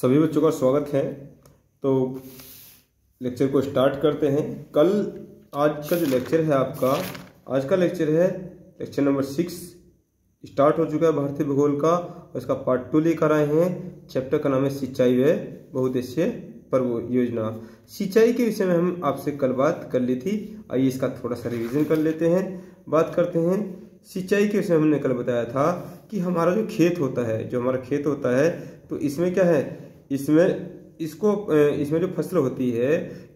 सभी बच्चों का स्वागत है। तो लेक्चर को स्टार्ट करते हैं। आज का जो लेक्चर है आपका, आज का लेक्चर है लेक्चर नंबर 6 स्टार्ट हो चुका है भारतीय भूगोल का। उसका पार्ट 2 लेकर आए हैं। चैप्टर का नाम है सिंचाई व बहुउद्देशीय परियोजना। सिंचाई के विषय में हम आपसे कल बात कर ली थी। आइए इसका थोड़ा सा रिवीजन कर लेते हैं। बात करते हैं सिंचाई के विषय में। हमने कल बताया था कि हमारा जो खेत होता है, तो इसमें क्या है, इसमें जो फसल होती है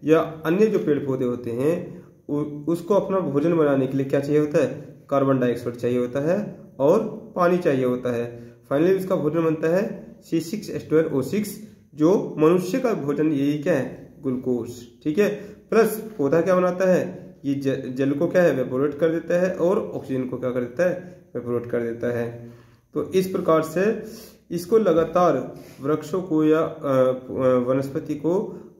या अन्य जो पेड़ पौधे होते हैं उसको अपना भोजन बनाने के लिए क्या चाहिए होता है, कार्बन डाइऑक्साइड चाहिए होता है और पानी चाहिए होता है। फाइनली इसका भोजन बनता है C6H12O6, जो मनुष्य का भोजन यही क्या है, ग्लूकोज। ठीक है। प्लस पौधा क्या बनाता है, ये जल को क्या है, वेपोरेट कर देता है और ऑक्सीजन को क्या कर देता है, वेपोरेट कर देता है। तो इस प्रकार से इसको लगातार वृक्षों को या वनस्पति को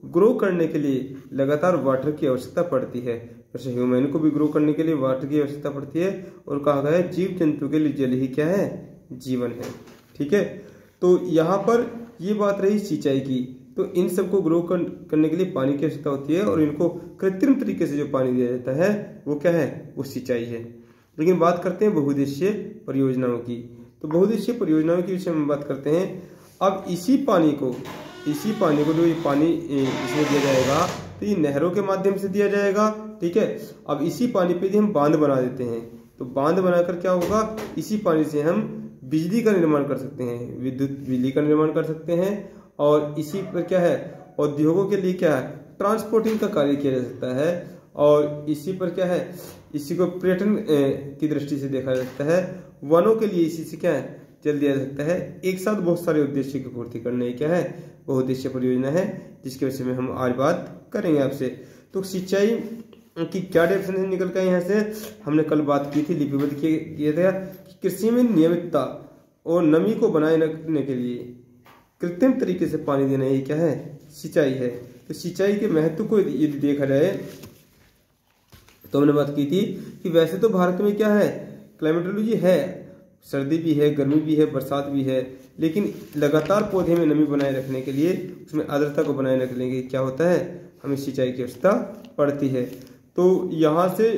ग्रो करने के लिए लगातार वाटर की आवश्यकता पड़ती है। जैसे ह्यूमन को भी ग्रो करने के लिए वाटर की आवश्यकता पड़ती है और कहा गया है जीव जंतु के लिए जल ही क्या है, जीवन है। ठीक है। तो यहाँ पर ये बात रही सिंचाई की। तो इन सबको ग्रो करने के लिए पानी की आवश्यकता होती है और इनको कृत्रिम तरीके से जो पानी दिया जाता है वो क्या है, वो सिंचाई है। लेकिन बात करते हैं बहुउद्देशीय परियोजनाओं की। तो बहुउद्देशीय परियोजनाओं के विषय में बात करते हैं। अब इसी पानी को जो ये पानी इसमें दिया जाएगा, तो ये नहरों के माध्यम से दिया जाएगा। ठीक है। अब इसी पानी पे हम बांध बना देते हैं। तो बांध बनाकर क्या होगा, इसी पानी से हम बिजली का निर्माण कर सकते हैं, विद्युत बिजली का निर्माण कर सकते हैं। और इसी पर क्या है, उद्योगों के लिए क्या है, ट्रांसपोर्टिंग का कार्य किया जा सकता है। और इसी पर क्या है, इसी को पर्यटन की दृष्टि से देखा जा सकता है। वनों के लिए इसी से क्या है, जल दिया जा सकता है। एक साथ बहुत सारे उद्देश्य की पूर्ति करने क्या है, बहुउद्देशीय परियोजना है, जिसके विषय में हम आज बात करेंगे आपसे। तो सिंचाई की क्या डेफिनेशन निकल कर यहाँ से हमने कल बात की थी, लिपिबद्ध किया था कि कृषि में नियमितता और नमी को बनाए रखने के लिए कृत्रिम तरीके से पानी देना, ये क्या है, सिंचाई है। तो सिंचाई के महत्व को यदि देखा जाए तो हमने बात की थी कि वैसे तो भारत में क्या है, क्लाइमेटोलॉजी है, सर्दी भी है, गर्मी भी है, बरसात भी है। लेकिन लगातार पौधे में नमी बनाए रखने के लिए, उसमें आर्द्रता को बनाए रखने के लिए क्या होता है, हमें सिंचाई की आवश्यकता पड़ती है। तो यहाँ से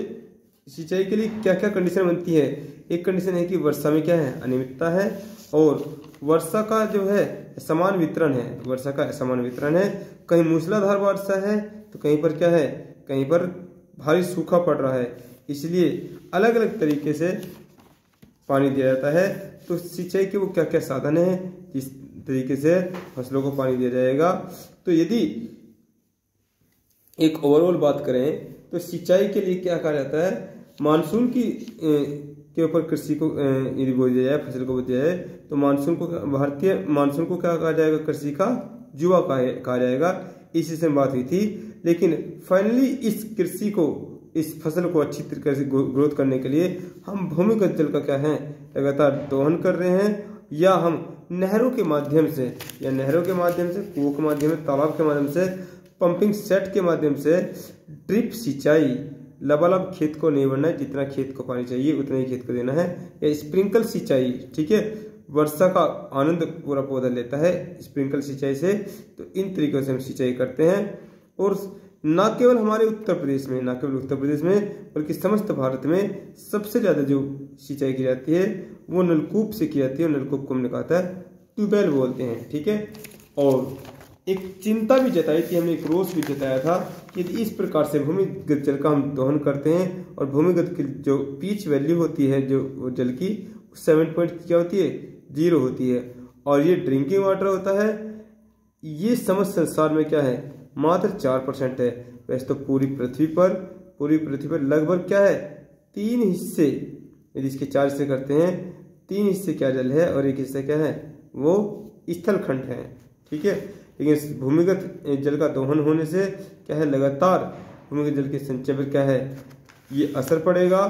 सिंचाई के लिए क्या क्या कंडीशन बनती है। एक कंडीशन है कि वर्षा में क्या है, अनियमितता है और वर्षा का जो है समान वितरण है, वर्षा का असमान वितरण है। कहीं मूसलाधार वर्षा है तो कहीं पर क्या है, कहीं पर भारी सूखा पड़ रहा है। इसलिए अलग अलग तरीके से पानी दिया जाता है। तो सिंचाई के वो क्या क्या साधन है, जिस तरीके से फसलों को पानी दिया जाएगा। तो यदि एक ओवरऑल बात करें तो सिंचाई के लिए क्या कहा जाता है, मानसून के ऊपर कृषि को यदि बो दिया जाए, फसल को बो दिया जाए, तो भारतीय मानसून को क्या कहा जाएगा, कृषि का जुआ कहा जाएगा। इसी से बात हुई थी। लेकिन फाइनली इस फसल को अच्छी तरीके से ग्रोथ करने के लिए हम भूमिगत जल का क्या है, लगातार दोहन कर रहे हैं, या हम नहरों के माध्यम से, कुओं के माध्यम से, तालाब के माध्यम से, पंपिंग सेट के माध्यम से, ड्रिप सिंचाई, लबालब खेत को नहीं बढ़ना है, जितना खेत को पानी चाहिए उतना ही खेत को देना है, या स्प्रिंकल सिंचाई। ठीक है। वर्षा का आनंद पूरा पौधा लेता है स्प्रिंकल सिंचाई से। तो इन तरीकों से हम सिंचाई करते हैं। और न केवल उत्तर प्रदेश में बल्कि समस्त भारत में सबसे ज्यादा जो सिंचाई की जाती है वो नलकूप से की जाती है। नलकूप को हमने कहा था ट्यूबवेल बोलते हैं। ठीक है। और एक चिंता भी जताई थी हमने, एक रोष भी जताया था कि इस प्रकार से भूमिगत जल का हम दोहन करते हैं और भूमिगत की जो पीच वैल्यू होती है जो जल की 7 पॉइंट क्या होती है, 0 होती है। और ये ड्रिंकिंग वाटर होता है, ये समस्त संसार में क्या है, मात्र 4% है। वैसे तो पूरी पृथ्वी पर लगभग क्या है, 3 हिस्से, यदि इसके 4 हिस्से करते हैं, 3 हिस्से क्या जल है और 1 हिस्सा क्या है, वो स्थल खंड है। ठीक है। लेकिन भूमिगत जल का दोहन होने से क्या है, लगातार भूमिगत जल के संचय पर क्या है, ये असर पड़ेगा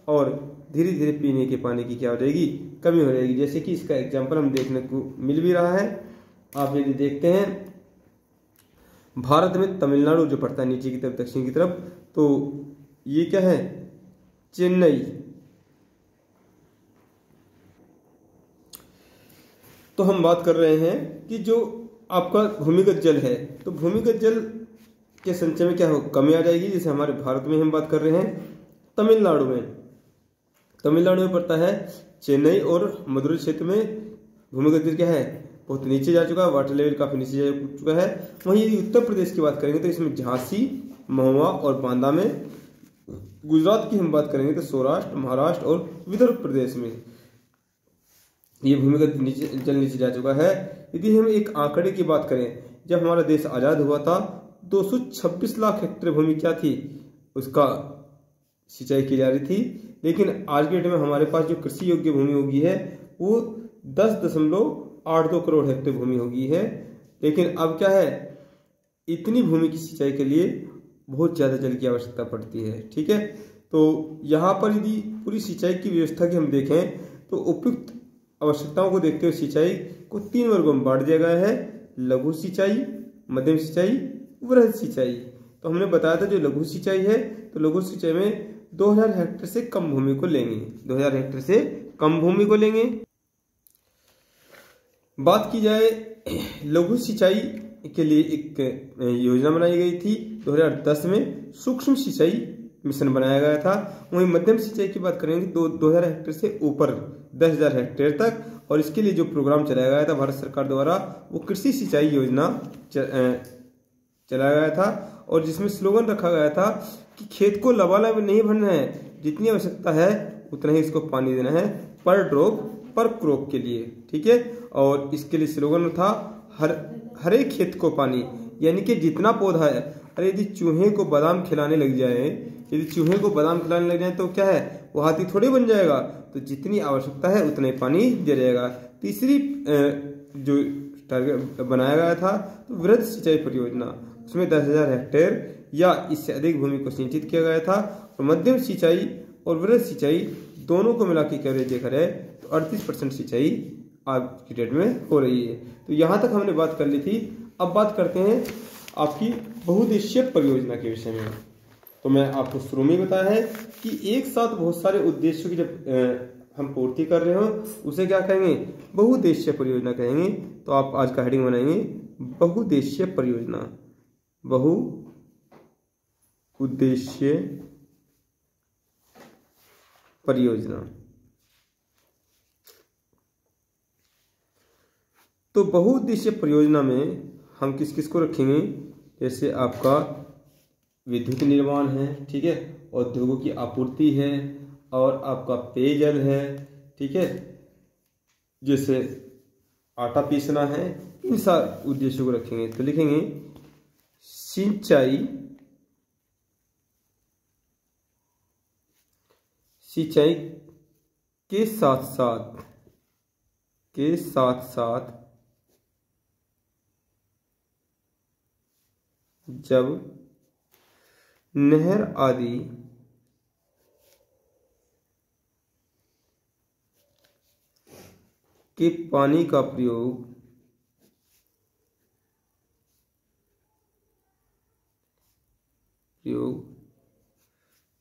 और धीरे धीरे पीने के पानी की क्या हो जाएगी, कमी हो जाएगी। जैसे कि इसका एग्जाम्पल हम देखने को मिल भी रहा है। आप यदि देखते हैं भारत में तमिलनाडु जो पड़ता है नीचे की तरफ, दक्षिण की तरफ, तो ये क्या है, चेन्नई। तो हम बात कर रहे हैं कि जो आपका भूमिगत जल है, तो भूमिगत जल के संचय में क्या हो, कमी आ जाएगी। जैसे हमारे भारत में हम बात कर रहे हैं, तमिलनाडु में पड़ता है, चेन्नई और मदुरई क्षेत्र में भूमिगत जल क्या है, बहुत नीचे जा चुका है, वाटर लेवल काफी नीचे जा चुका है। वहीं यदि उत्तर प्रदेश की बात करेंगे तो इसमें झांसी, महुआ और बांदा में। गुजरात की हम बात करेंगे तो सौराष्ट्र, महाराष्ट्र और विदर्भ प्रदेश में ये भूमिगत जल नीचे जा चुका है। यदि हम एक आंकड़े की बात करें, जब हमारा देश आजाद हुआ था 226 लाख हेक्टेयर भूमि क्या थी, उसका सिंचाई की जा रही थी। लेकिन आज के डेट में हमारे पास जो कृषि योग्य भूमि होगी है वो 10.82 करोड़ हेक्टेयर भूमि होगी है। लेकिन अब क्या है, इतनी भूमि की सिंचाई के लिए बहुत ज़्यादा जल की आवश्यकता पड़ती है। ठीक है, तो यहाँ पर यदि पूरी सिंचाई की व्यवस्था की हम देखें तो उपयुक्त आवश्यकताओं को देखते हुए सिंचाई को 3 वर्गों में बांट दिया गया है, लघु सिंचाई, मध्यम सिंचाई, वृहद सिंचाई। तो हमने बताया था जो लघु सिंचाई है, तो लघु सिंचाई में 2000 हेक्टेयर से कम भूमि को लेंगे, 2000 हेक्टेयर से कम भूमि को लेंगे। बात की जाए लघु सिंचाई के लिए एक योजना बनाई गई थी 2010 में, सूक्ष्म सिंचाई मिशन बनाया गया था। वहीं मध्यम सिंचाई की बात करेंगे तो 2000 हेक्टेयर से ऊपर 10,000 हेक्टेयर तक, और इसके लिए जो प्रोग्राम चलाया गया था भारत सरकार द्वारा वो कृषि सिंचाई योजना चलाया गया था, और जिसमें स्लोगन रखा गया था कि खेत को लबालब नहीं भरना है, जितनी आवश्यकता है उतना ही इसको पानी देना है, पर ड्रॉप पर क्रॉप के लिए। ठीक है, और इसके लिए स्लोगन था हर एक खेत को पानी, यानी कि जितना पौधा है। अरे यदि चूहे को बादाम खिलाने लग जाए, यदि चूहे को बादाम खिलाने लग जाए तो क्या है, वो हाथी थोड़ी बन जाएगा, तो जितनी आवश्यकता है उतना ही पानी दिया जाएगा। तीसरी जो टारगेट बनाया गया था तो वृहद सिंचाई परियोजना, उसमें 10,000 हेक्टेयर या इससे अधिक भूमि को सिंचित किया गया था। और मध्यम सिंचाई और वृहद सिंचाई दोनों को मिला के कवरेज देखा जाए तो 38% सिंचाई आज की डेट में हो रही है। तो यहाँ तक हमने बात कर ली थी। अब बात करते हैं आपकी बहुउद्देशीय परियोजना के विषय में। तो मैं आपको शुरू में बताया है कि एक साथ बहुत सारे उद्देश्यों की जब हम पूर्ति कर रहे हो उसे क्या कहेंगे, बहुउद्देशीय परियोजना कहेंगे। तो आप आज का हेडिंग बनाएंगे बहुउद्देशीय परियोजना, बहुउद्देशीय परियोजना। तो बहुउद्देशीय परियोजना में हम किस किस को रखेंगे, जैसे आपका विद्युत निर्माण है, ठीक है, उद्योगों की आपूर्ति है, और आपका पेयजल है, ठीक है, जैसे आटा पीसना है, इन सारे उद्देश्यों को रखेंगे। तो लिखेंगे सिंचाई के साथ साथ जब नहर आदि के पानी का प्रयोग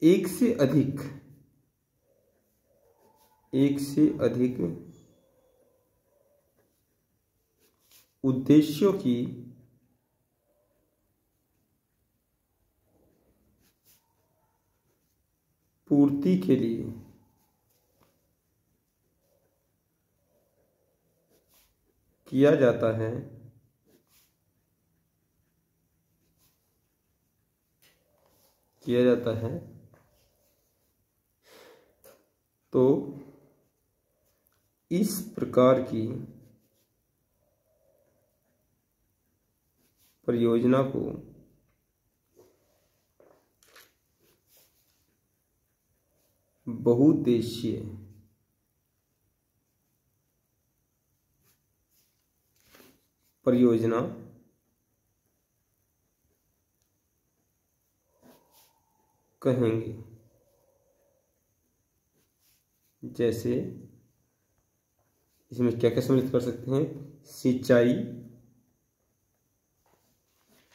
एक से अधिक उद्देश्यों की पूर्ति के लिए किया जाता है, तो इस प्रकार की परियोजना को बहुउद्देशीय परियोजना कहेंगे। जैसे इसमें क्या क्या सम्मिलित कर सकते हैं, सिंचाई,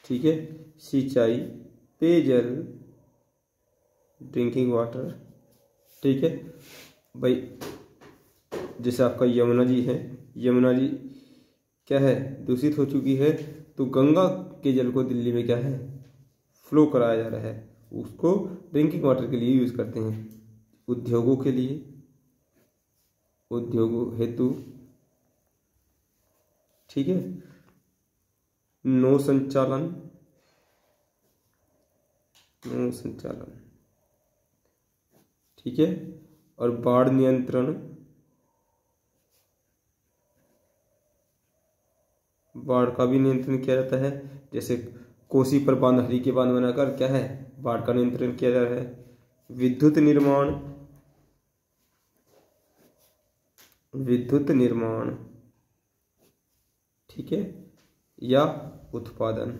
ठीक है, सिंचाई, पेयजल, ड्रिंकिंग वाटर, ठीक है भाई। जैसे आपका यमुना जी है, यमुना जी क्या है, दूषित हो चुकी है, तो गंगा के जल को दिल्ली में क्या है, फ्लो कराया जा रहा है, उसको ड्रिंकिंग वाटर के लिए यूज करते हैं, उद्योगों के लिए, उद्योगों हेतु, ठीक है, नौ संचालन, नौ संचालन, ठीक है, और बाढ़ नियंत्रण, बाढ़ का भी नियंत्रण किया जाता है, जैसे कोसी पर बांध, हरी के बांध बनाकर क्या है, बाढ़ का नियंत्रण किया जा रहा है, विद्युत निर्माण, विद्युत निर्माण, ठीक है, या उत्पादन,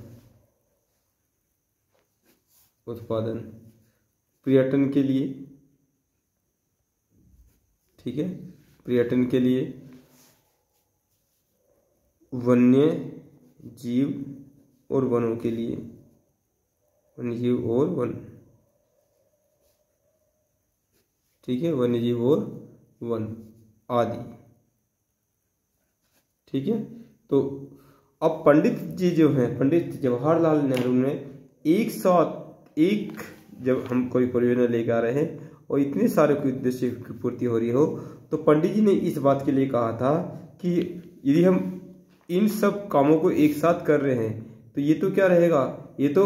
उत्पादन, पर्यटन के लिए, ठीक है, पर्यटन के लिए, वन्य जीव और वनों के लिए, वन्य जीव और वन, ठीक है, वन्य जीव और वन आदि, ठीक है। तो अब पंडित जी जो हैं, पंडित जवाहरलाल नेहरू ने एक साथ एक, जब हम कोई परियोजना लेकर आ रहे हैं और इतने सारे उद्देश्य की पूर्ति हो रही हो, तो पंडित जी ने इस बात के लिए कहा था कि यदि हम इन सब कामों को एक साथ कर रहे हैं तो ये तो क्या रहेगा, ये तो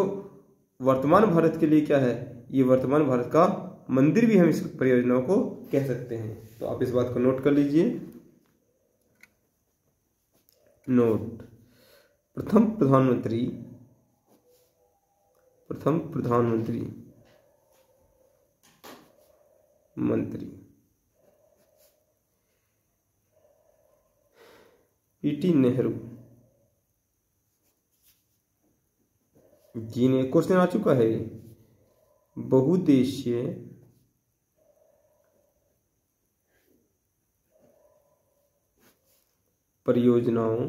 वर्तमान भारत के लिए क्या है, ये वर्तमान भारत का मंदिर भी हम इस परियोजनाओं को कह सकते हैं। तो आप इस बात को नोट कर लीजिए। नोट, प्रथम प्रधानमंत्री, प्रथम प्रधानमंत्री मंत्री पीटी नेहरू जी ने, क्वेश्चन आ चुका है, बहुउद्देशीय परियोजनाओं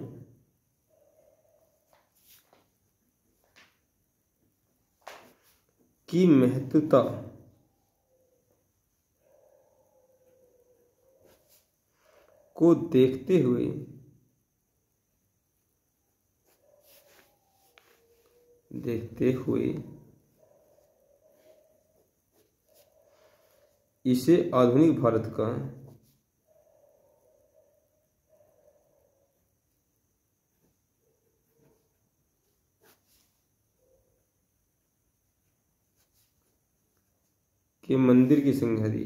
की महत्वता को देखते हुए इसे आधुनिक भारत का के मंदिर की संज्ञा दी।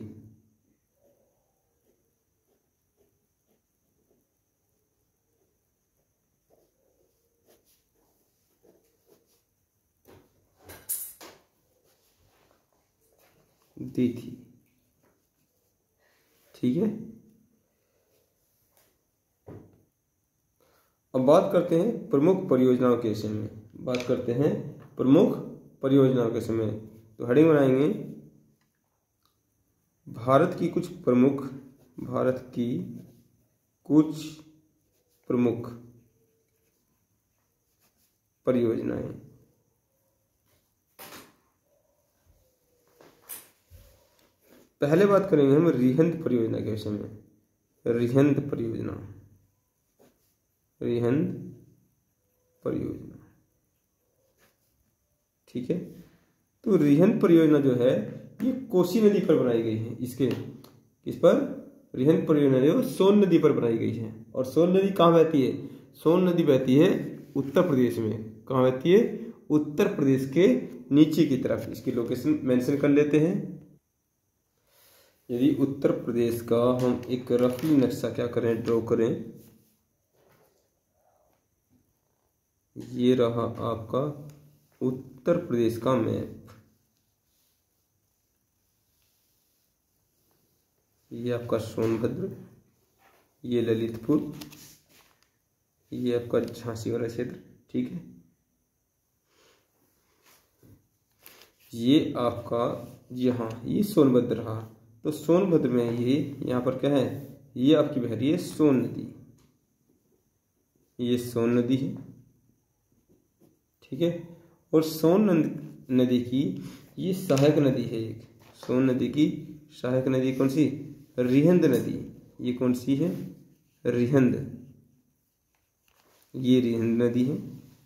दी थी, ठीक है। अब बात करते हैं प्रमुख परियोजनाओं के विषय में, बात करते हैं प्रमुख परियोजनाओं के समय। तो हेडिंग बनाएंगे भारत की कुछ प्रमुख, भारत की कुछ प्रमुख परियोजनाएं। पहले बात करेंगे हम रिहंद परियोजना के विषय में। रिहंद परियोजना, रिहंद परियोजना, ठीक है। तो रिहंद परियोजना जो है ये कोसी नदी पर बनाई गई है। इसके इस पर रिहंद परियोजना जो सोन नदी पर बनाई गई है। और सोन नदी कहाँ बहती है? सोन नदी बहती है उत्तर प्रदेश में। कहाँ बहती है? उत्तर प्रदेश के नीचे की तरफ। इसकी लोकेशन मेंशन कर लेते हैं। यदि उत्तर प्रदेश का हम एक रफली नक्शा क्या करें, ड्रॉ करें, ये रहा आपका उत्तर प्रदेश का मैप। ये आपका सोनभद्र, ये ललितपुर, ये आपका झांसी वाला क्षेत्र, ठीक है। ये आपका यहाँ ये सोनभद्र रहा। तो सोनभद्र में ये यहाँ पर क्या है? ये आपकी बह रही है सोन नदी। ये सोन नदी है, ठीक है। और सोन नदी की ये सहायक नदी है एक। सोन नदी की सहायक नदी कौन सी? रिहंद नदी। ये कौन सी है? रिहंद। ये रिहंद नदी है।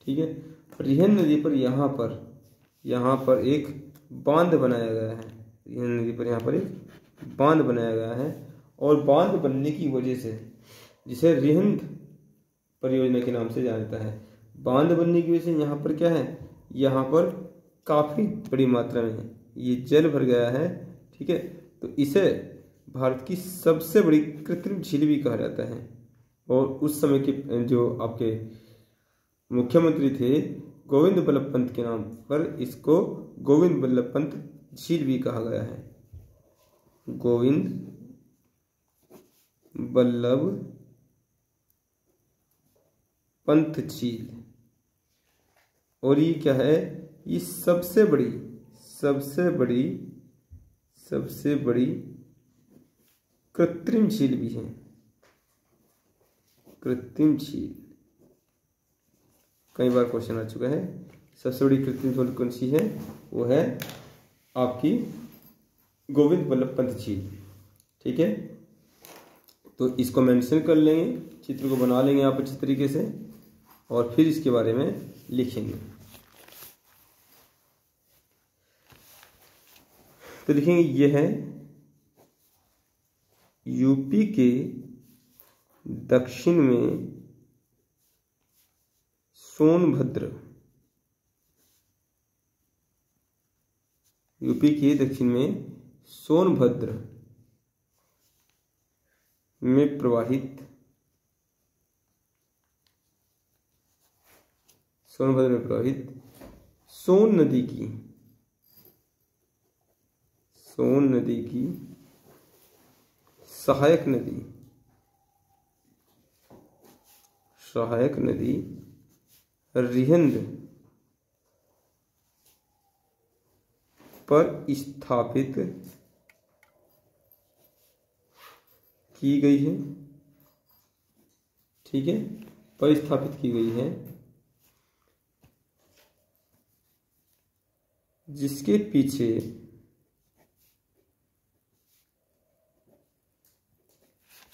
ठीक है, रिहंद नदी पर यहाँ पर एक बांध बनाया गया है। रिहंद नदी पर यहाँ पर एक बांध बनाया गया है और बांध बनने की वजह से, जिसे रिहंद परियोजना के नाम से जाना जाता है, बांध बनने की वजह से यहाँ पर क्या है, यहाँ पर काफ़ी बड़ी मात्रा में ये जल भर गया है। ठीक है, तो इसे भारत की सबसे बड़ी कृत्रिम झील भी कहा जाता है। और उस समय के जो आपके मुख्यमंत्री थे गोविंद बल्लभ पंत के नाम पर इसको गोविंद बल्लभ पंत झील भी कहा गया है। गोविंद बल्लभ पंत झील। और ये क्या है, ये सबसे बड़ी कृत्रिम झील भी है। कृत्रिम झील कई बार क्वेश्चन आ चुका है। सबसे बड़ी कृत्रिम झील कौन सी है, वो है आपकी गोविंद बल्लभ पंत झील। ठीक है, तो इसको मेंशन कर लेंगे, चित्र को बना लेंगे आप अच्छी तरीके से और फिर इसके बारे में लिखेंगे। तो लिखेंगे ये है यूपी के दक्षिण में सोनभद्र, यूपी के दक्षिण में सोनभद्र में प्रवाहित सोन नदी की सहायक नदी रिहंद पर स्थापित की गई है। ठीक है, पर स्थापित की गई है, जिसके पीछे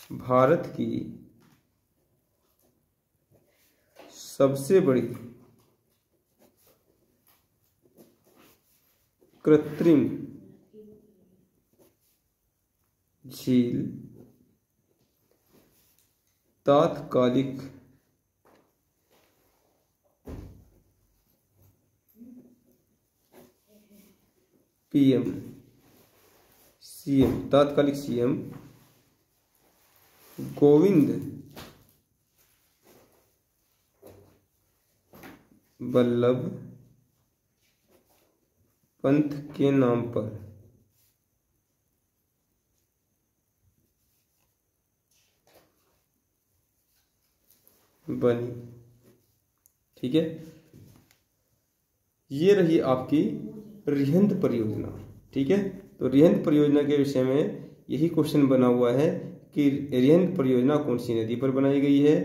भारत की सबसे बड़ी कृत्रिम झील तात्कालिक सीएम गोविंद बल्लभ पंत के नाम पर बनी। ठीक है, ये रही आपकी रिहंद परियोजना। ठीक है, तो रिहंद परियोजना के विषय में यही क्वेश्चन बना हुआ है कि रिहंद परियोजना कौन सी नदी पर बनाई गई है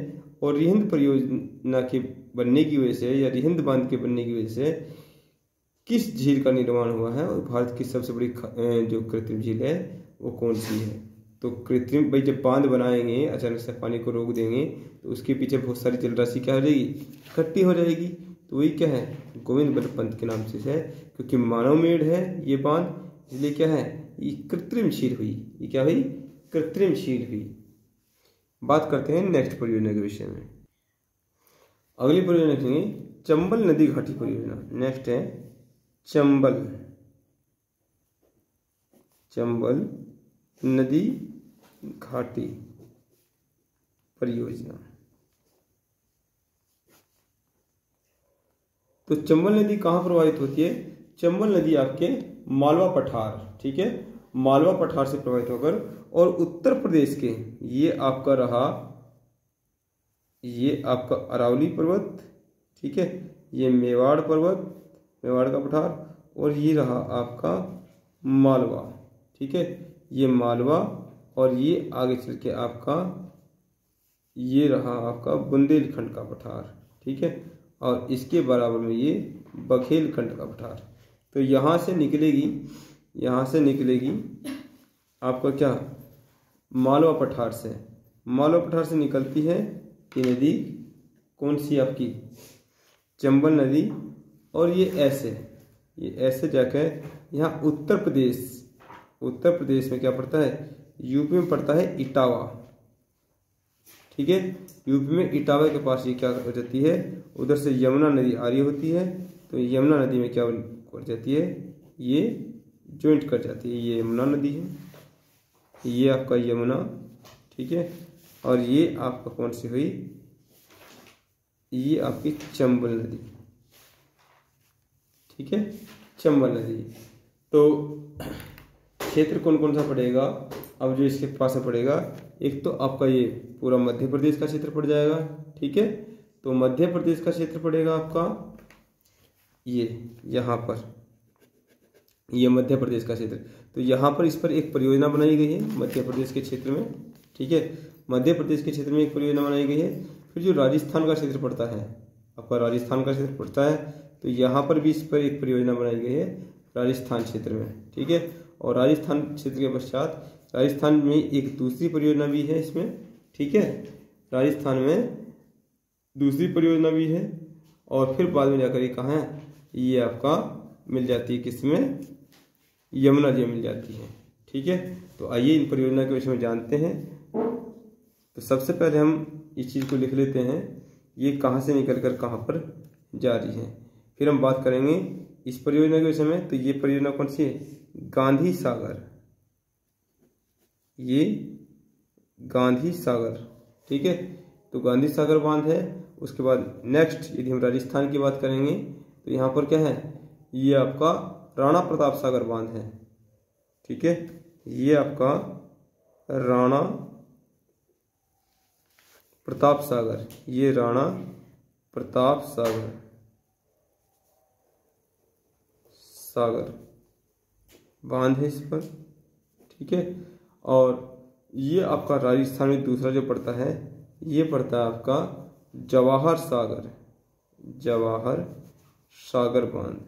और रिहंद परियोजना के बनने की वजह से या रिहंद बांध के बनने की वजह से किस झील का निर्माण हुआ है और भारत की सबसे बड़ी जो कृत्रिम झील है वो कौन सी है। तो कृत्रिम भाई जब बांध बनाएंगे, अचानक से पानी को रोक देंगे तो उसके पीछे बहुत सारी जल राशि क्या हो जाएगी, इकट्ठी हो जाएगी। तो वही क्या है, गोविंद बल्लभ पंत के नाम से है, क्योंकि मानव मेड है ये बांध, इसलिए क्या है, ये कृत्रिम झील हुई। ये क्या हुई, कृत्रिम झील हुई। बात करते हैं नेक्स्ट परियोजना के विषय में। अगली परियोजना देखेंगे चंबल नदी घाटी परियोजना। नेक्स्ट है चंबल नदी घाटी परियोजना। तो चंबल नदी कहाँ प्रवाहित होती है, चंबल नदी आपके मालवा पठार, ठीक है, मालवा पठार से प्रवाहित होकर और उत्तर प्रदेश के ये आपका अरावली पर्वत, ठीक है, ये मेवाड़ पर्वत, मेवाड़ का पठार, और ये रहा आपका मालवा, ठीक है, ये मालवा, और ये आगे चल के आपका ये रहा आपका बुंदेलखंड का पठार, ठीक है, और इसके बराबर में ये बघेलखंड का पठार। तो यहाँ से निकलेगी आपका क्या, मालवा पठार से निकलती है ये नदी कौन सी आपकी चंबल नदी, और ये ऐसे जाकर यहाँ उत्तर प्रदेश में क्या पड़ता है, यूपी में पड़ता है इटावा। ठीक है, यूपी में इटावा के पास ये क्या हो जाती है, उधर से यमुना नदी आ रही होती है, तो यमुना नदी में क्या कर जाती है, ये ज्वाइंट कर जाती है। ये यमुना नदी है, ये आपका यमुना, ठीक है, और ये आपका कौन सी हुई, ये आपकी चंबल नदी। ठीक है, चंबल नदी। तो क्षेत्र कौन कौन सा पड़ेगा, अब जो इसके पास में पड़ेगा, एक तो आपका ये पूरा मध्य प्रदेश का क्षेत्र पड़ जाएगा। ठीक है, तो मध्य प्रदेश का क्षेत्र पड़ेगा आपका ये यहाँ पर, ये मध्य प्रदेश का क्षेत्र। तो यहाँ पर इस पर एक परियोजना बनाई गई है मध्य प्रदेश के क्षेत्र में। ठीक है, मध्य प्रदेश के क्षेत्र में एक परियोजना बनाई गई है। फिर जो राजस्थान का क्षेत्र पड़ता है, आपका राजस्थान का क्षेत्र पड़ता है, तो यहाँ पर भी इस पर एक परियोजना बनाई गई है राजस्थान क्षेत्र में। ठीक है, और राजस्थान क्षेत्र के पश्चात राजस्थान में एक दूसरी परियोजना भी है इसमें। ठीक है, राजस्थान में दूसरी परियोजना भी है, और फिर बाद में जाकर ये कहाँ है, ये आपका मिल जाती है किसमें, यमुना जी मिल जाती है। ठीक है, तो आइए इन परियोजना के विषय में जानते हैं। तो सबसे पहले हम इस चीज़ को लिख लेते हैं, ये कहाँ से निकल कर कहाँ पर जा रही है। फिर हम बात करेंगे इस परियोजना के विषय में। तो ये परियोजना कौन सी है, गांधी सागर, ये गांधी सागर। ठीक है, तो गांधी सागर बांध है। उसके बाद नेक्स्ट यदि हम राजस्थान की बात करेंगे, तो यहाँ पर क्या है, ये आपका राणा प्रताप सागर बांध है। ठीक है, ये आपका राणा प्रताप सागर, ये राणा प्रताप सागर बांध है इस पर। ठीक है, और ये आपका राजस्थान में दूसरा जो पड़ता है, ये पड़ता है आपका जवाहर सागर बांध,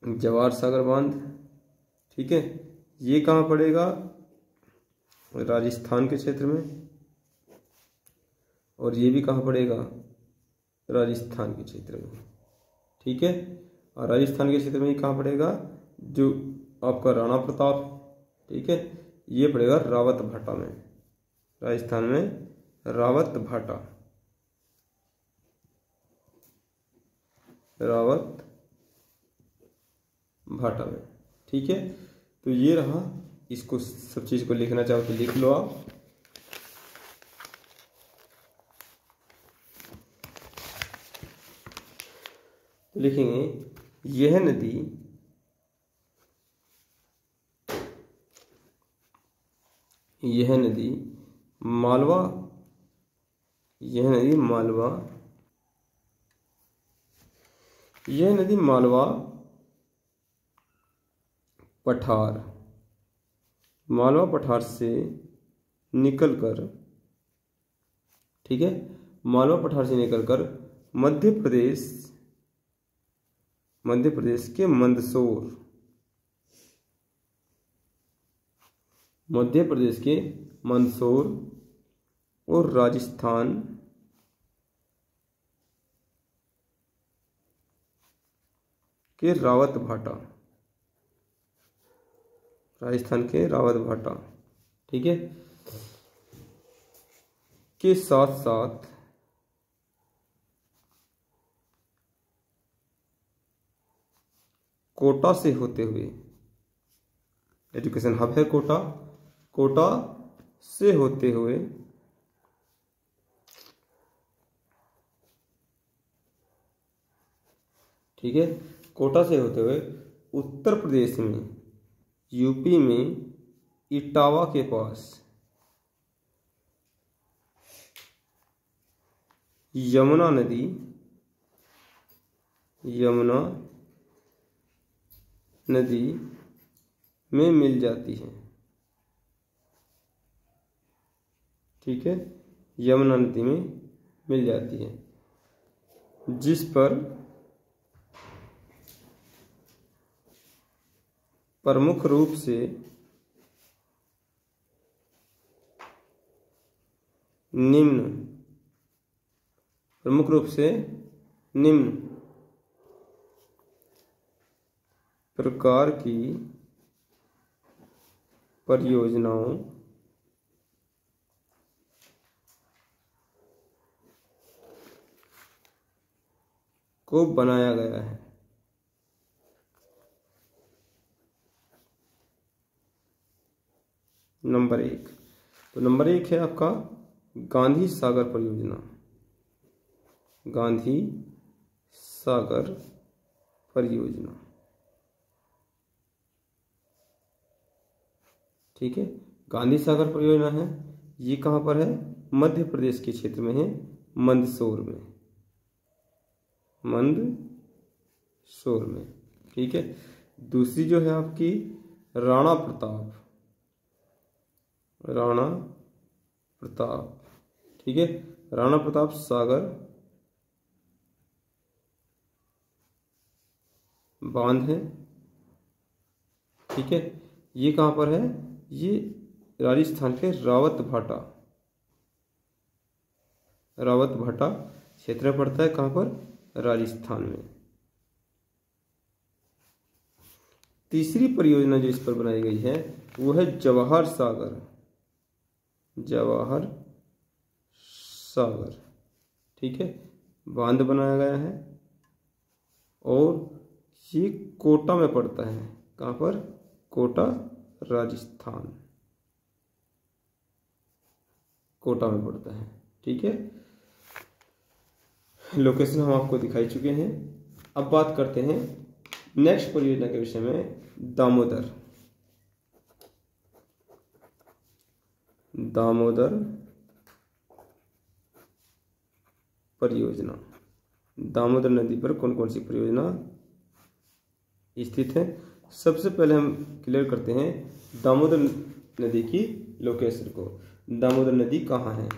जवाहर सागर बांध। ठीक है, ये कहाँ पड़ेगा, राजस्थान के क्षेत्र में, और ये भी कहाँ पड़ेगा, राजस्थान के क्षेत्र में। ठीक है, और राजस्थान के क्षेत्र में ये कहाँ पड़ेगा, जो आपका राणा प्रताप, ठीक है, ये पड़ेगा रावत भाटा में, राजस्थान में रावत भाटा में। ठीक है, तो ये रहा, इसको सब चीज़ को लिखना चाहो तो लिख लो आप। तो लिखेंगे यह नदी मालवा, यह नदी मालवा पठार से निकलकर, ठीक है, मालवा पठार से निकलकर मध्य प्रदेश के मंदसौर और राजस्थान के रावत भाटा, ठीक है, के साथ साथ कोटा से होते हुए, एजुकेशन हब है कोटा से होते हुए ठीक है, कोटा से होते हुए उत्तर प्रदेश में, यूपी में इटावा के पास यमुना नदी में मिल जाती है। ठीक है, यमुना नदी में मिल जाती है, जिस पर प्रमुख रूप से निम्न, प्रमुख रूप से निम्न प्रकार की परियोजनाओं को बनाया गया है। नंबर 1, तो नंबर 1 है आपका गांधी सागर परियोजना। गांधी सागर परियोजना, ठीक है। गांधी सागर परियोजना है, ये कहाँ पर है? मध्य प्रदेश के क्षेत्र में है, मंदसौर में, मंदसौर में, ठीक है। दूसरी जो है आपकी राणा प्रताप, राणा प्रताप, ठीक है। राणा प्रताप सागर बांध है, ठीक है। ये कहाँ पर है? ये राजस्थान के रावतभाटा, रावतभाटा क्षेत्र में पड़ता है। कहाँ पर? राजस्थान में। तीसरी परियोजना जो इस पर बनाई गई है वो है जवाहर सागर, जवाहर सागर, ठीक है। बांध बनाया गया है और ये कोटा में पड़ता है। कहाँ पर? कोटा, राजस्थान, कोटा में पड़ता है, ठीक है। लोकेशन हम आपको दिखाई चुके हैं। अब बात करते हैं नेक्स्ट परियोजना के विषय में, दामोदर, दामोदर परियोजना। दामोदर नदी पर कौन कौन सी परियोजना स्थित है? सबसे पहले हम क्लियर करते हैं दामोदर नदी की लोकेशन को। दामोदर नदी कहाँ है?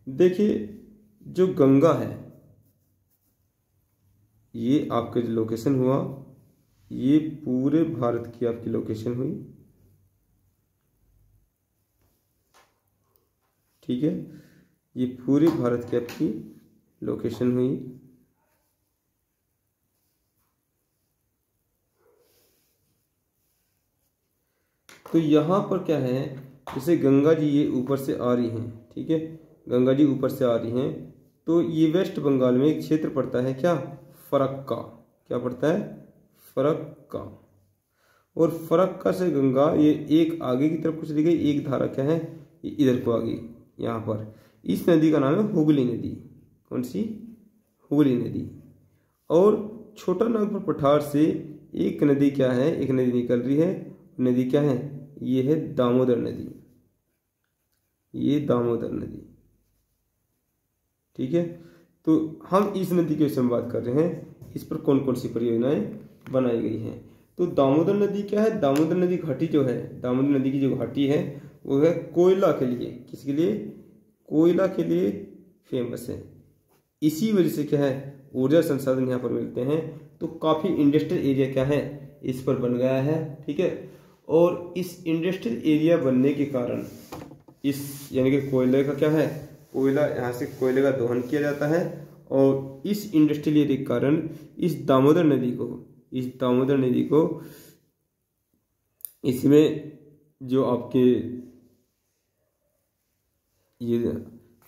देखिए, जो गंगा है, ये आपके जो लोकेशन हुआ, ये पूरे भारत की आपकी लोकेशन हुई, ठीक है। ये पूरे भारत की आपकी लोकेशन हुई। तो यहाँ पर क्या है, जैसे गंगा जी ये ऊपर से आ रही हैं, ठीक है, गंगा जी ऊपर से आ रही हैं, तो ये वेस्ट बंगाल में एक क्षेत्र पड़ता है, क्या? फरक्का। क्या पड़ता है? फरक्का। और फरक्का से गंगा ये एक आगे की तरफ को चली गई, एक धारा क्या है, ये इधर को आ गई यहाँ पर। इस नदी का नाम है हुगली नदी। कौन सी? हुगली नदी। और छोटा नागपुर पठार से एक नदी क्या है, एक नदी निकल रही है। नदी क्या है? ये है दामोदर नदी, ये दामोदर नदी, ठीक है। तो हम इस नदी के विषय में बात कर रहे हैं, इस पर कौन कौन सी परियोजनाएं बनाई गई हैं। तो दामोदर नदी क्या है? दामोदर नदी घाटी जो है, दामोदर नदी की जो घाटी है वो है कोयला के लिए। किसके लिए? कोयला के लिए फेमस है। इसी वजह से क्या है, ऊर्जा संसाधन यहाँ पर मिलते हैं। तो काफ़ी इंडस्ट्रियल एरिया क्या है, इस पर बन गया है, ठीक है। और इस इंडस्ट्रियल एरिया बनने के कारण इस यानी कि कोयले का क्या है, कोयला यहाँ से कोयले का दोहन किया जाता है। और इस इंडस्ट्रियल एरिया के कारण इस दामोदर नदी को, इस दामोदर नदी को, इसमें जो आपके ये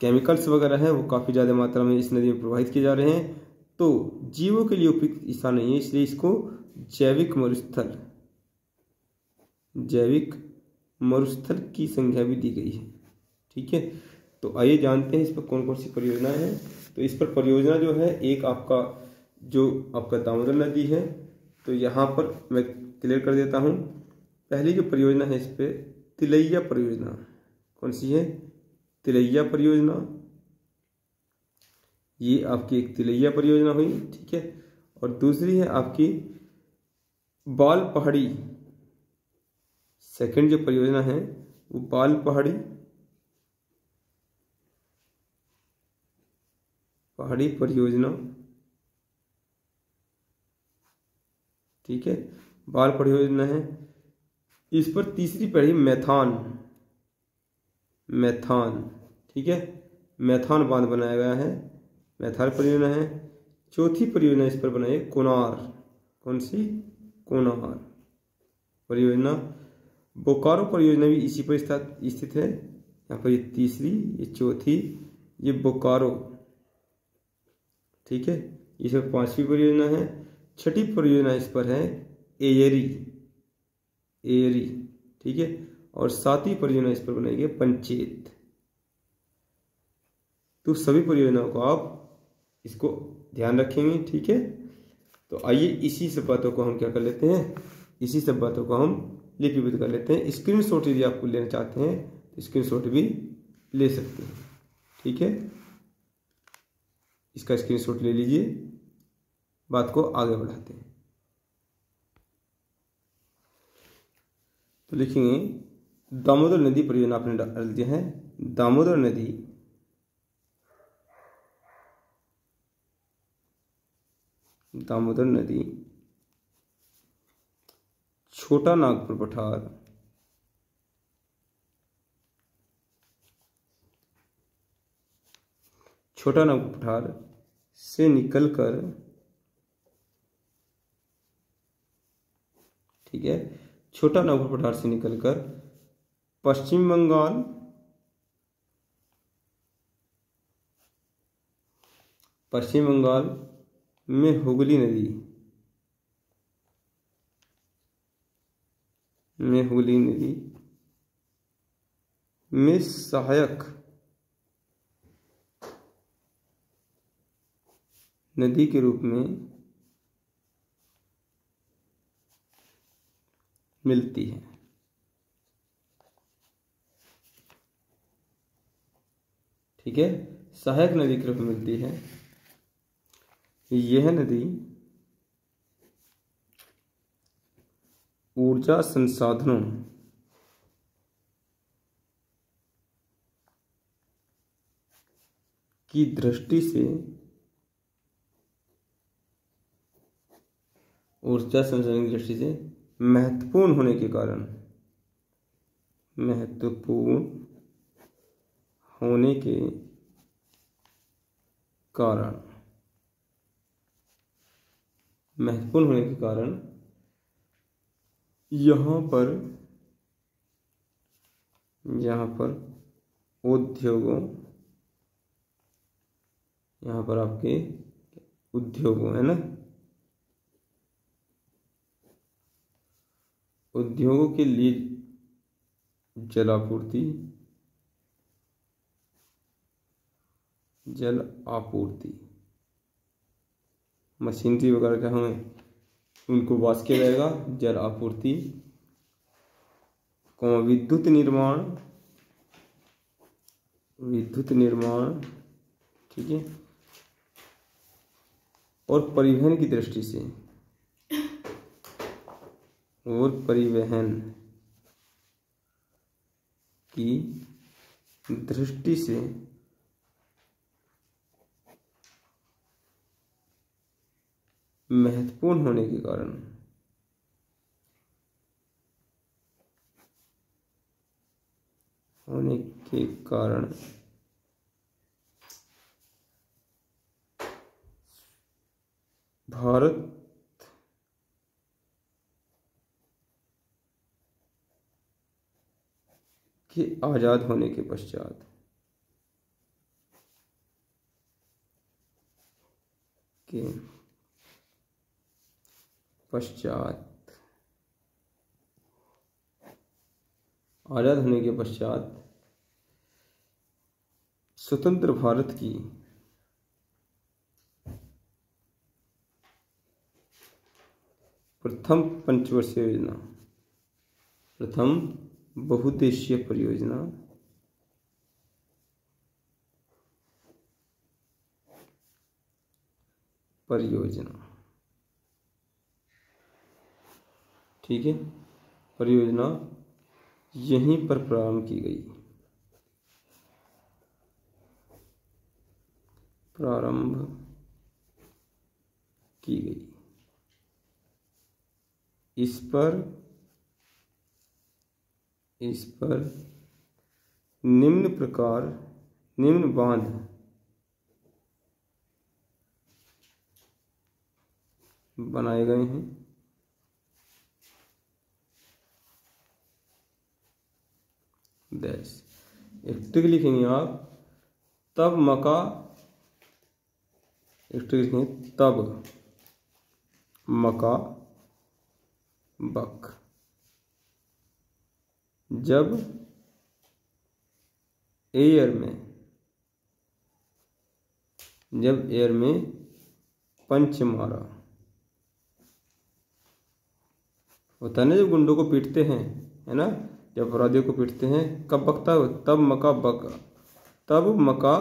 केमिकल्स वगैरह हैं वो काफ़ी ज़्यादा मात्रा में इस नदी में प्रवाहित किए जा रहे हैं। तो जीवों के लिए उपयुक्त स्थान नहीं है, इसलिए इसको जैविक मरुस्थल, जैविक मरुस्थल की संज्ञा भी दी गई है, ठीक है। तो आइए जानते हैं इस पर कौन कौन सी परियोजना है। तो इस पर परियोजना जो है, एक आपका जो आपका दामोदर नदी है, तो यहाँ पर मैं क्लियर कर देता हूँ। पहली जो परियोजना है इस पर तिलैया परियोजना। कौन सी है? तिलैया परियोजना। ये आपकी एक तिलैया परियोजना हुई, ठीक है। और दूसरी है आपकी बाल पहाड़ी। सेकंड जो परियोजना है वो बाल पहाड़ी, पहाड़ी परियोजना, ठीक है, बाल परियोजना है। इस पर तीसरी पड़ी मैथान, मैथान, ठीक है, मैथान बांध बनाया गया है, मैथान परियोजना है। चौथी परियोजना इस पर बनाई है कोनार। कौन सी? कोनार परियोजना। बोकारो परियोजना भी इसी पर स्थित है। यहाँ पर ये तीसरी, ये चौथी, ये बोकारो, ठीक है। इस पर पांचवी परियोजना है। छठी परियोजना इस पर है एयरी, एयरी, ठीक है। और सातवीं परियोजना इस पर बनाई गई पंचेत। तो सभी परियोजनाओं को आप इसको ध्यान रखेंगे, ठीक है। तो आइए इसी सब बातों को हम क्या कर लेते हैं, इसी सब बातों को हम लिपिबद्ध कर लेते हैं। स्क्रीनशॉट यदि आपको लेना चाहते हैं तो स्क्रीनशॉट भी ले सकते हैं, ठीक है। इसका स्क्रीनशॉट ले लीजिए, बात को आगे बढ़ाते हैं। तो लिखेंगे दामोदर नदी परियोजना आपने डाल दिया है। दामोदर नदी छोटा नागपुर पठार से निकलकर, ठीक है, छोटा नागपुर पठार से निकलकर पश्चिम बंगाल, में हुगली नदी में सहायक नदी के रूप में मिलती है, ठीक है। सहायक नदी के रूप में मिलती है। यह नदी ऊर्जा संसाधनों की दृष्टि से महत्वपूर्ण होने के कारण, यहाँ पर आपके उद्योगों, है ना, उद्योगों के लिए जल आपूर्ति, मशीनरी वगैरह का हमें उनको वास किया जाएगा, जल आपूर्ति, विद्युत निर्माण, ठीक है। और परिवहन की दृष्टि से, महत्वपूर्ण होने के कारण भारत के आजाद होने के पश्चात स्वतंत्र भारत की प्रथम पंचवर्षीय योजना, प्रथम बहुउद्देशीय परियोजना ठीक है, परियोजना यहीं पर प्रारंभ की गई, इस पर निम्न प्रकार निम्न बांध बनाए गए हैं। डैश एक टिक लिखेंगे आप, तब मका, एक टिक लिखेंगे तब मका बक, जब एयर में पंच मारा। होता है ना, जब गुंडों को पीटते हैं, है ना, जब अपराधियों को पीटते हैं, कब बकता है? तब मका बक, तब मका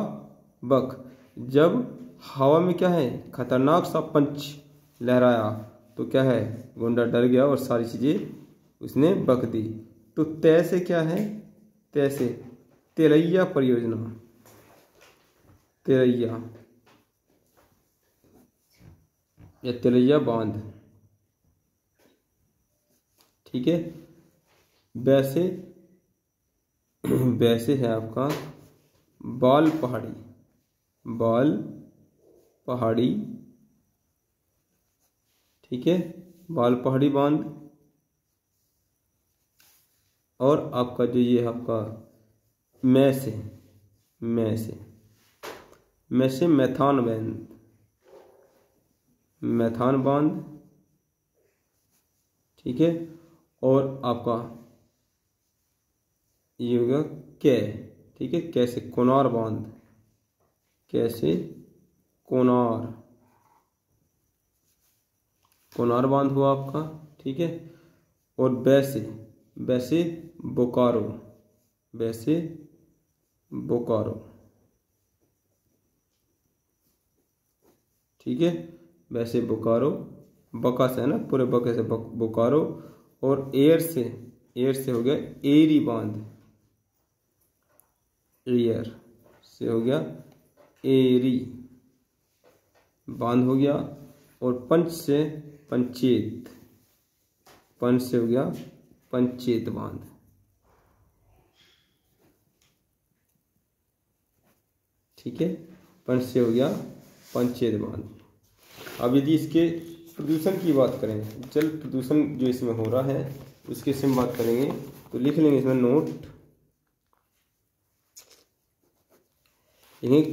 बक, जब हवा में क्या है, खतरनाक सा पंच लहराया, तो क्या है, गुंडा डर गया और सारी चीजें उसने बक दी। तो तय से क्या है, तय से तेरैया परियोजना, तेरैया या तेरैया बांध, ठीक है। वैसे वैसे है आपका बाल पहाड़ी, बाल पहाड़ी, ठीक है, बाल पहाड़ी बांध। और आपका जो ये आपका मैसे मैथान बांध, मैथान बांध, ठीक है। और आपका ये होगा कै, ठीक है, कैसे कोनार बांध, कैसे कोनार, कोनार बांध हुआ आपका, ठीक है। और वैसे वैसे बोकारो, वैसे बोकारो, ठीक है, वैसे बोकारो, बका से है ना, पूरे बके से बोकारो। और एयर से हो गया एरी बांध, एयर से हो गया एरी बांध हो गया। और पंच से पंचेत, पंच से हो गया पंचेत बांध, ठीक है, पंच से हो गया पंचेत बांध। अब यदि इसके प्रदूषण की बात करें, जल प्रदूषण जो इसमें हो रहा है उसके से हम बात करेंगे, तो लिख लेंगे इसमें नोट।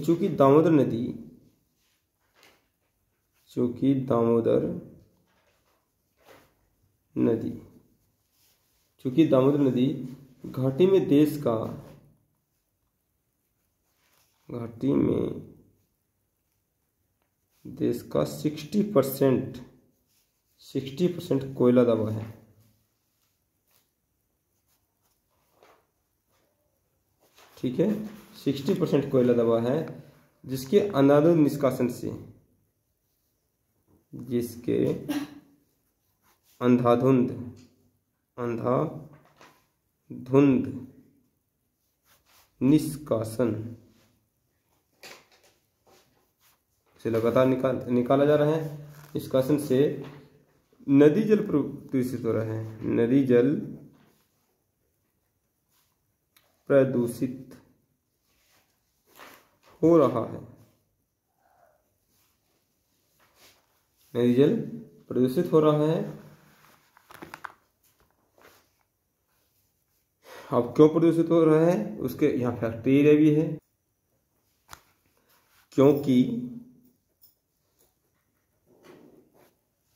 चूंकि दामोदर नदी, चूंकि दामोदर नदी, चूंकि दामोदर नदी घाटी में देश का, घाटी में देश का 60% कोयला दबा है, ठीक है, 60% कोयला दबा है, जिसके अंधाधुंध निष्कासन से, जिसके अंधाधुंध निष्कासन से लगातार निकाला जा रहा है, निष्कासन से नदी जल प्रदूषित हो रहा है, नदी जल प्रदूषित हो रहा है, नदी जल प्रदूषित हो रहा है। अब क्यों प्रदूषित हो रहा है, उसके यहाँ फैक्ट्री एरिया भी है, क्योंकि,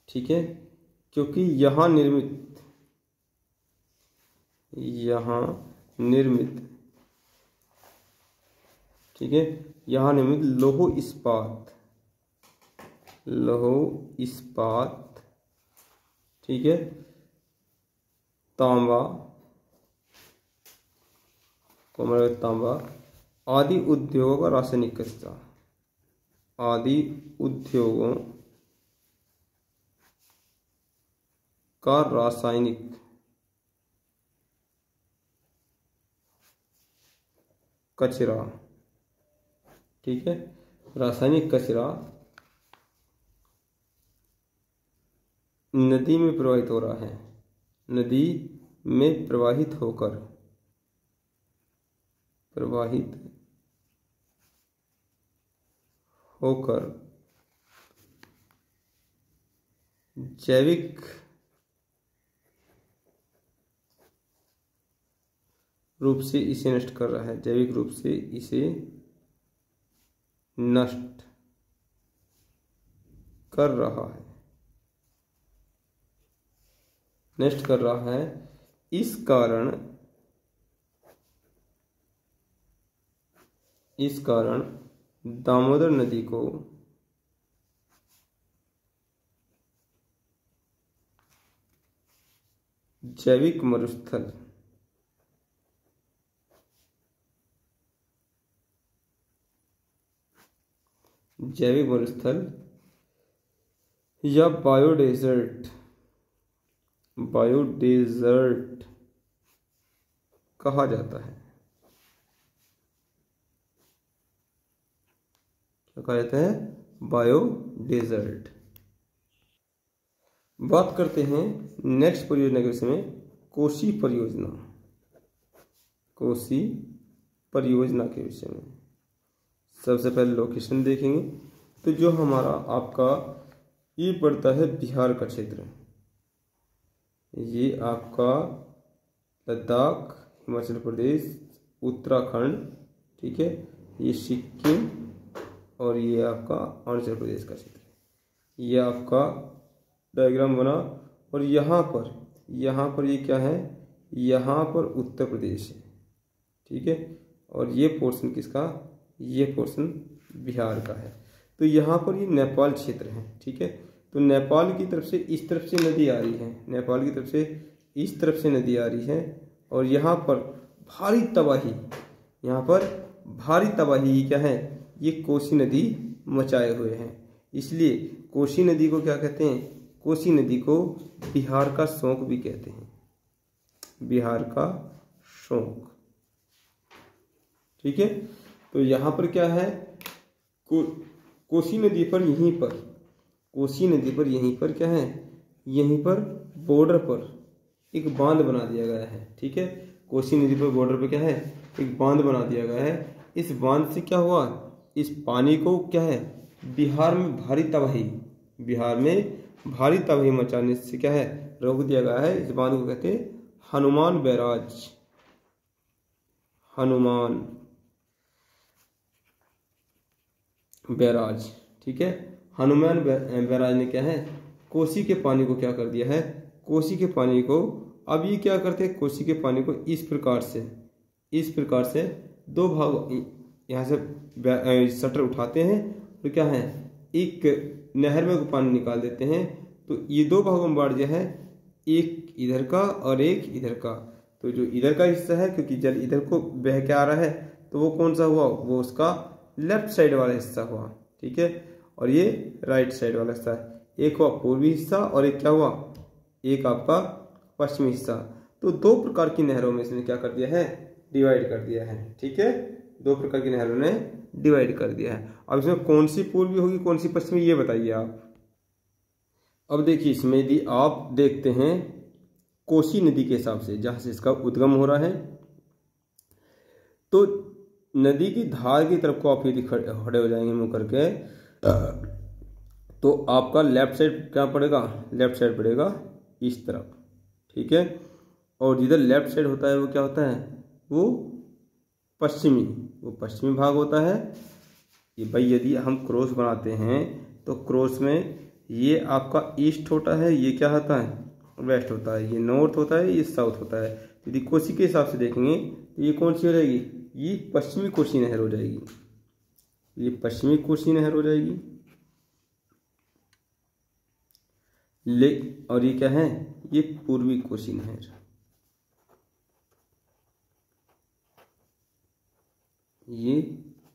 ठीक है, क्योंकि यहाँ निर्मित, ठीक है, यहाँ निर्मित लौह इस्पात, ठीक है, तांबा आदि उद्योगों का रासायनिक कचरा, आदि उद्योगों का रासायनिक कचरा, ठीक है, रासायनिक कचरा नदी में प्रवाहित हो रहा है, नदी में प्रवाहित होकर जैविक रूप से इसे नष्ट कर रहा है, जैविक रूप से इसे नष्ट कर रहा है, नष्ट कर रहा है। इस कारण दामोदर नदी को जैविक मरुस्थल या बायोडेजर्ट कहा जाता है। क्या कहा जाता है? बायोडेजर्ट। बात करते हैं नेक्स्ट परियोजना के विषय में, कोसी परियोजना। कोसी परियोजना के विषय में सबसे पहले लोकेशन देखेंगे। तो जो हमारा आपका ये पड़ता है बिहार का क्षेत्र, ये आपका लद्दाख, हिमाचल प्रदेश, उत्तराखंड, ठीक है, ये सिक्किम और ये आपका अरुणाचल प्रदेश का क्षेत्र है। ये आपका डायग्राम बना और यहाँ पर ये क्या है? यहाँ पर उत्तर प्रदेश है, ठीक है, और ये पोर्शन किसका? ये पोर्शन बिहार का है। तो यहाँ पर ये नेपाल क्षेत्र है, ठीक है। तो नेपाल की तरफ से इस तरफ से नदी आ रही है, नेपाल की तरफ से इस तरफ से नदी आ रही है और यहाँ पर भारी तबाही, यहाँ पर भारी तबाही क्या है? ये कोसी नदी मचाए हुए हैं। इसलिए कोसी नदी को क्या कहते हैं? कोसी नदी को बिहार का शोक भी कहते हैं, बिहार का शोक, ठीक है। तो यहाँ पर क्या है? कोसी नदी पर यहीं पर क्या है? यहीं पर बॉर्डर पर एक बांध बना दिया गया है, ठीक है। कोसी नदी पर बॉर्डर पर क्या है? एक बांध बना दिया गया है। इस बांध से क्या हुआ? इस पानी को क्या है? बिहार में भारी तबाही मचाने से क्या है? रोक दिया गया है। इस बांध को कहते हैं हनुमान बैराज, ठीक है। हनुमान बैराज ने क्या है? कोसी के पानी को क्या कर दिया है? कोसी के पानी को, अब ये क्या करते हैं? कोसी के पानी को इस प्रकार से दो भाग, यहाँ से शटर उठाते हैं तो क्या है? एक नहर में पानी निकाल देते हैं। तो ये दो भागों में बांट दिया है, एक इधर का और एक इधर का। तो जो इधर का हिस्सा है, क्योंकि जल इधर को बह के आ रहा है, तो वो कौन सा हुआ? वो उसका लेफ्ट साइड वाला हिस्सा हुआ, ठीक है। और ये राइट साइड वाला हिस्सा है। एक हुआ पूर्वी हिस्सा और एक क्या हुआ? एक आपका पश्चिमी हिस्सा। तो दो प्रकार की नहरों में इसने क्या कर दिया है? डिवाइड कर दिया है, ठीक है। दो प्रकार की नहरों ने डिवाइड कर दिया है। अब इसमें कौन सी पूर्वी होगी, कौन सी पश्चिमी, ये बताइए आप। अब देखिए, इसमें यदि आप देखते हैं कोसी नदी के हिसाब से, जहां से इसका उद्गम हो रहा है, तो नदी की धार की तरफ को आप यदि खड़े हो जाएंगे मुंह करके, तो आपका लेफ्ट साइड क्या पड़ेगा? लेफ्ट साइड पड़ेगा इस तरफ, ठीक है। और जिधर लेफ्ट साइड होता है वो क्या होता है? वो पश्चिमी भाग होता है। ये भाई यदि हम क्रॉस बनाते हैं तो क्रॉस में ये आपका ईस्ट होता है, ये क्या होता है? वेस्ट होता है, ये नॉर्थ होता है, ये साउथ होता है। यदि कोसी के हिसाब से देखेंगे तो ये कौन सी हो जाएगी? ये पश्चिमी कोसी नहर हो जाएगी, ये पश्चिमी कोसी नहर हो जाएगी। और ये क्या है? ये पूर्वी कोसी नहर, ये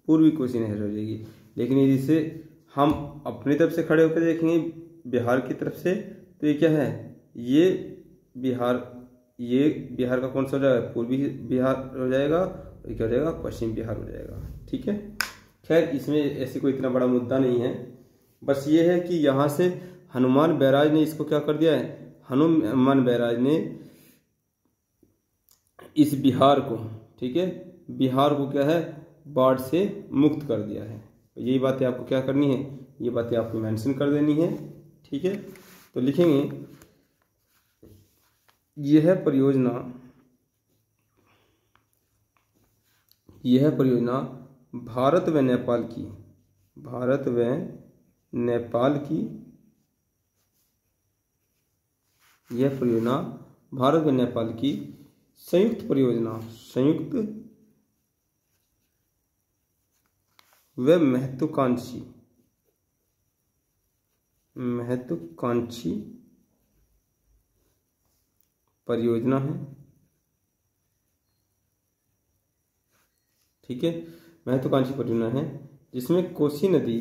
पूर्वी कोसी नहर हो जाएगी। लेकिन यदि इसे हम अपनी तरफ से खड़े होकर देखेंगे बिहार की तरफ से, तो ये क्या है? ये बिहार का कौन सा हो जाएगा? पूर्वी बिहार हो जाएगा, और क्या हो जाएगा? पश्चिम बिहार हो जाएगा, ठीक है। खैर, इसमें ऐसे कोई इतना बड़ा मुद्दा नहीं है। बस ये है कि यहाँ से हनुमान बैराज ने इसको क्या कर दिया है? हनुमान बैराज ने इस बिहार को, ठीक है, बिहार को क्या है? बाढ़ से मुक्त कर दिया है। यही बातें आपको क्या करनी है, ये बातें आपको मेंशन कर देनी है। ठीक है, तो लिखेंगे यह परियोजना भारत व नेपाल की यह परियोजना भारत व नेपाल की संयुक्त व महत्वाकांक्षी परियोजना है। ठीक है, महत्वाकांक्षी परियोजना है जिसमें कोसी नदी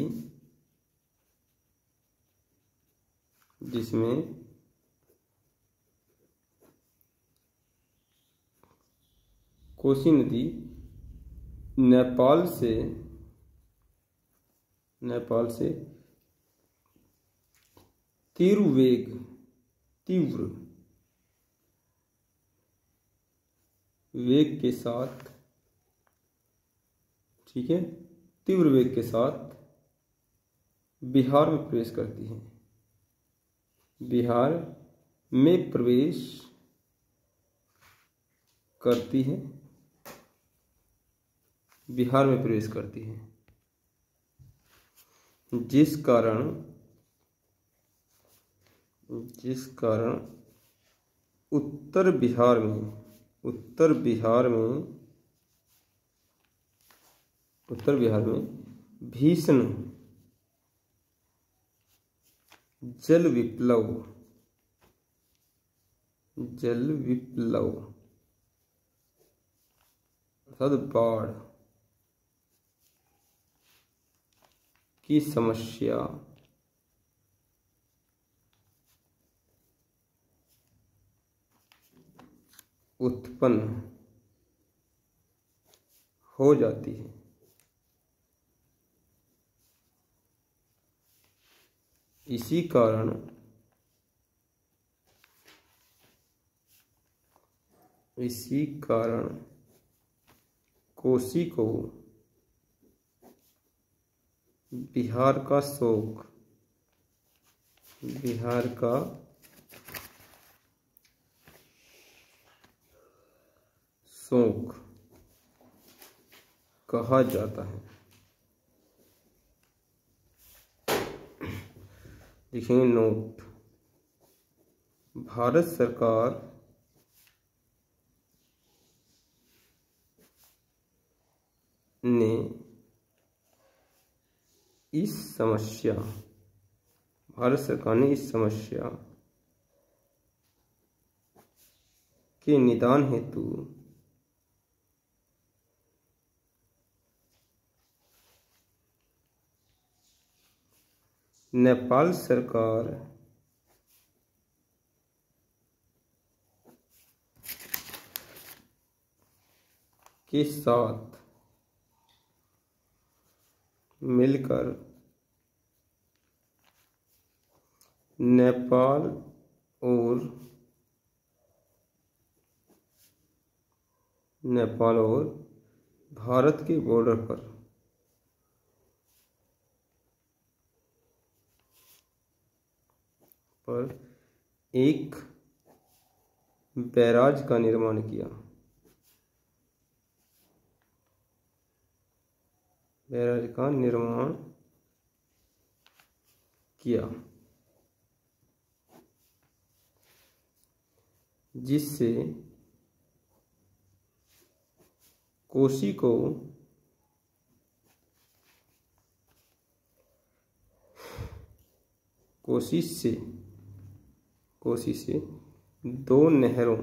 नेपाल से तीव्र वेग के साथ, ठीक है, तीव्र वेग के साथ बिहार में प्रवेश करती है। बिहार में प्रवेश करती है, जिस कारण उत्तर बिहार में भीषण जल विप्लव अर्थात बाढ़ की समस्या उत्पन्न हो जाती है। इसी कारण कोसी को बिहार का शोक कहा जाता है। लिखेंगे नोट, भारत सरकार ने इस समस्या के निदान हेतु नेपाल सरकार के साथ मिलकर नेपाल और भारत के बॉर्डर पर एक बैराज का निर्माण किया, जिससे कोसी से दो नहरों